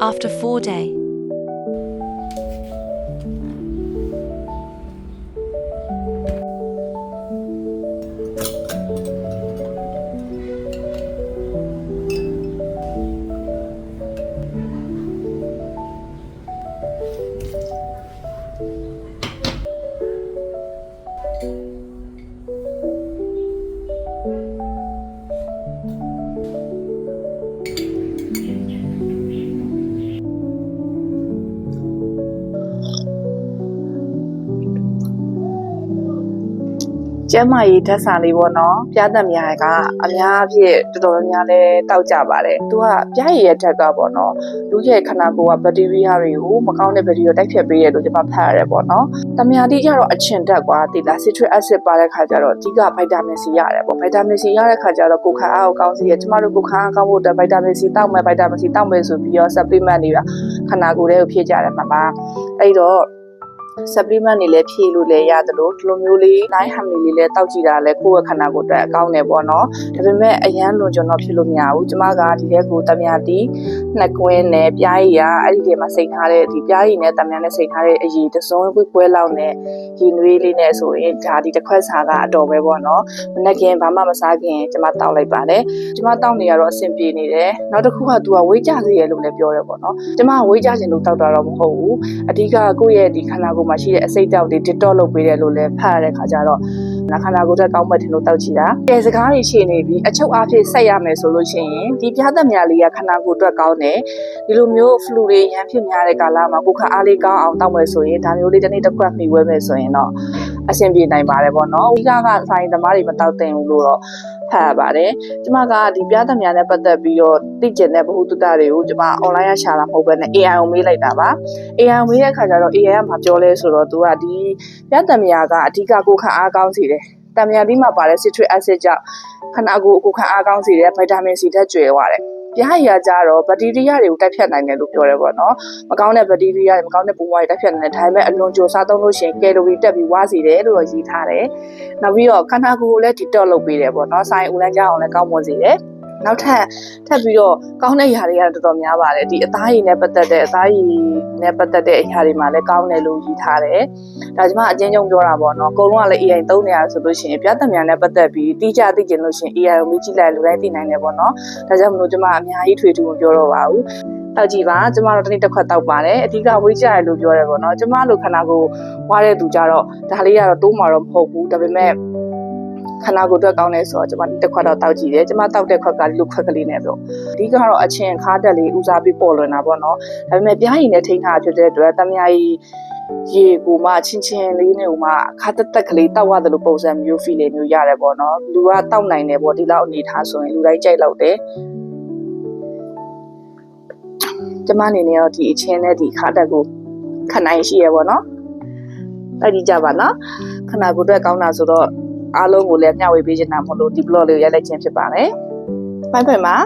after 4-day. Gemma ဓာတ်စာလေးပေါ့နော်ပြားသက်များကအများအပြည့်တော်တော်များလဲတောက်ကြပါတယ်သူကပြားရည်ရဲ့ဓာတ်ကပေါ့နော်လူရဲ့ခန္ဓာကိုယ်ကဘက်တီးရီးယားတွေကိုမကောင်းတဲ့ဘက်တီးရီးယားတိုက်ဖြတ်ပေးရလို့ကျွန်မဖတ်ရတယ်ပေါ့နော်တမယာတိကျတော့အချင်ဓာတ်ကွာဒီလား citric acid ပါတဲ့ခါကျတော့အဓိကဗိုက်တာမင် C ရတယ်ပေါ့ဗိုက်တာမင် C ရတဲ့ခါကျတော့ကိုယ်ခံအားကိုကောင်းစေရကျွန်မတို့ကိုယ်ခံအားကောင်းဖို့အတွက်ဗိုက်တာမင် C တောက်မယ်ဗိုက်တာမင် C တောက်မယ်ဆိုပြီးတော့ supplement တွေကခန္ဓာကိုယ်ထဲကိုဖြည့်ကြတယ်မှာပါအဲ့တော့ supplement တွေလည်းဖြည့်လို့လည်းရတယ်လို့ဒီလိုမျိုးလေး 9 honey လေးလည်းတောက်ကြည့်တာလည်းကိုယ့်ရဲ့ခန္ဓာကိုယ်အတွက်အကောင်းတယ်ပေါ့နော်ဒါပေမဲ့အရန်လွန်ကျွန်တော်ဖြစ်လို့မရဘူးကျမကဒီထဲကိုတမယာတီနှစ်ကွင်းနဲ့ပြားရည်ကအဲ့ဒီထဲမှာစိတ်ထားတဲ့ဒီပြားရည်နဲ့တမယာနဲ့စိတ်ထားတဲ့အရည်တစ်စုံခွဲလောက်နဲ့ရည်နွေးလေးနဲ့ဆိုရင်ဒါဒီတစ်ခွက်စာကအတော်ပဲပေါ့နော်မနေ့ကဘာမှမစားခင်ကျမတောက်လိုက်ပါတယ်ကျမတောက်နေရတော့အဆင်ပြေနေတယ်နောက်တစ်ခုကသူကဝေးကြစေရလို့လည်းပြောတယ်ပေါ့နော်ကျမဝေးကြခြင်းလို့တောက်တာတော့မဟုတ်ဘူးအဓိကကိုယ့်ရဲ့ဒီခန္ဓာကိုယ်မှာရှိတဲ့အစိတ်တောက်တွေ detox လုပ်ပေးတယ်လို့လည်းဖတ်ရတဲ့ခါကျတော့ခန္ဓာကိုယ်အတွက်ကောင်းမှတင်လို့တောက်ကြည့်တာကဲစကားတွေရှင်းနေပြီအချုပ်အားဖြင့်ဆက်ရမယ်ဆိုလို့ရှိရင်ဒီပြားသက်များလေးကခန္ဓာကိုယ်အတွက်ကောင်းတယ်ဒီလိုမျိုး flu တွေရမ်းဖြစ်များတဲ့ကာလမှာကိုယ်ခအားလေးကောင်းအောင်တောက်မယ်ဆိုရင်ဒါမျိုးလေးတစ်နေ့တစ်ခွက်မှီဝဲမယ်ဆိုရင်တော့အဆင်ပြေနိုင်ပါတယ်ပေါ့နော်ဒီကဆိုင်သမားတွေမတောက်တင်ဘူးလို့တော့ဖတ်ရပါတယ်ကျမကဒီပြားသက်များနဲ့ပတ်သက်ပြီးတော့သိကျင်တဲ့ဗဟုသုတတွေကိုကျမ online ရရှာတာမဟုတ်ဘဲနဲ့ AI ကိုမေးလိုက်တာပါ AI ကိုမေးတဲ့အခါကျတော့ AI ကမှာပြောလဲဆိုတော့သူကဒီပြားသက်များကအဓိကကိုယ်ခံအားကောင်းစေတယ်တမယာတိမှာပါတဲ့ citric acid ကြောင့်ခန္ဓာကိုယ်ခံအားကောင်းစေတယ်ဗိုက်တာမင် C ဓာတ်ကျွဲသွားတယ်ပြားရည်ကြတော့ဘက်တီးရီးယားတွေကိုတိုက်ဖြတ်နိုင်တယ်လို့ပြောတယ်ပေါ့နော်မကောင်းတဲ့ဘက်တီးရီးယားတွေမကောင်းတဲ့ပိုးမွှားတွေတိုက်ဖြတ်နိုင်တယ်ဒါပေမဲ့အလွန်ကြိုစားသုံးလို့ရှိရင်ကယ်လိုရီတက်ပြီးဝါစေတယ်လို့ရေးထားတယ်နောက်ပြီးတော့ခန္ဓာကိုယ်ကိုလည်း detox လုပ်ပေးတယ်ပေါ့နော်ဆိုင်ဦးလန်းကြအောင်လည်းကောင်းမွန်စေတယ်နောက်ထပ်ပြီးတော့ကောင်းတဲ့အရာတွေကတော်တော်များပါတယ်ဒီအသားရည်နဲ့ပတ်သက်တဲ့အသားရည်နဲ့ပတ်သက်တဲ့အရာတွေမှာလည်းကောင်းတယ်လို့ရေးထားတယ်ဒါကျမအချင်းချင်းပြောတာပေါ့နော်အကုန်လုံးကလည်း AI သုံးနေရဆိုလို့ရှိရင်ပြဿနာနဲ့ပတ်သက်ပြီးတိကျသိကျင်လို့ရှိရင် AI ကိုမေးကြည့်လိုက်လူတိုင်းသိနိုင်တယ်ပေါ့နော်ဒါကြောင့်မလို့ကျမအများကြီးထွေထူးမပြောတော့ပါဘူးတောက်ကြည့်ပါကျမတို့တစ်နေ့တစ်ခွက်တောက်ပါတယ်အဓိကဝေးကြရလို့ပြောတယ်ပေါ့နော်ကျမတို့ခန္ဓာကိုယ်ဝါတဲ့သူကြတော့ဒါလေးကတော့တိုးမှာတော့မဟုတ်ဘူးဒါပေမဲ့ခန္ဓာကိုယ်အတွက်ကောင်းတယ်ဆိုတော့ကျမတစ်ခွက်တော့တောက်ကြည့်တယ်ကျမတောက်တဲ့ခွက်ကလူခွက်ကလေးနဲ့ပေါ့အဓိကတော့အချင်းခါတက်လေးဦးစားပြီးပေါ်လွင်တာပေါ့နော်ဒါပေမဲ့ပြားရည်နဲ့ထိန်းထားဖြစ်တဲ့အတွက်တမယာကြီးရေကိုမှချင်းချင်းလေးနဲ့မှခါတက်ကလေးတောက်ရတယ်လို့ပုံစံမျိုး feel မျိုးရတယ်ပေါ့နော်လူကတောက်နိုင်တယ်ပေါ့ဒီလောက်အနေထားဆိုရင်လူတိုင်းကြိုက်လောက်တယ်ကျမအနေနဲ့တော့ဒီအချင်းနဲ့ဒီခါတက်ကိုခဏရှိရပေါ့နော်တိုက်ကြည့်ကြပါနော်ခန္ဓာကိုယ်အတွက်ကောင်းတာဆိုတော့အားလုံးကိုလည်းမျှဝေပေးချင်တာမဟုတ်လို့ဒီ blog လေးကိုရိုက်လိုက်ခြင်းဖြစ်ပါတယ်ဖိုင်ဖိုင်ပါ